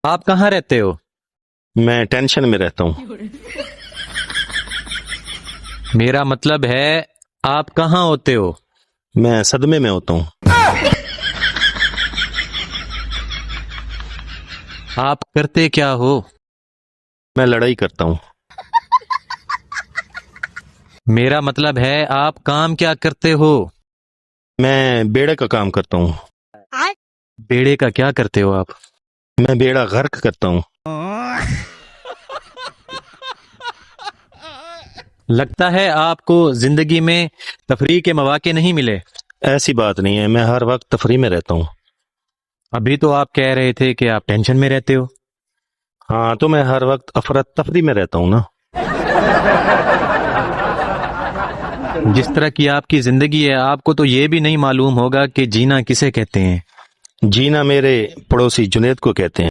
आप कहाँ रहते हो? मैं टेंशन में रहता हूँ। मेरा मतलब है आप कहाँ होते हो? मैं सदमे में होता हूँ। आप करते क्या हो? मैं लड़ाई करता हूँ। मेरा मतलब है आप काम क्या करते हो? मैं बेड़े का काम करता हूँ। बेड़े का क्या करते हो आप? मैं बेड़ा गर्क करता हूँ। लगता है आपको जिंदगी में तफरीह के मौके नहीं मिले। ऐसी बात नहीं है, मैं हर वक्त तफरी में रहता हूँ। अभी तो आप कह रहे थे कि आप टेंशन में रहते हो। हाँ, तो मैं हर वक्त अफरत तफरी में रहता हूँ ना। जिस तरह की आपकी जिंदगी है, आपको तो ये भी नहीं मालूम होगा कि जीना किसे कहते हैं। जीना मेरे पड़ोसी जुनेद को कहते हैं।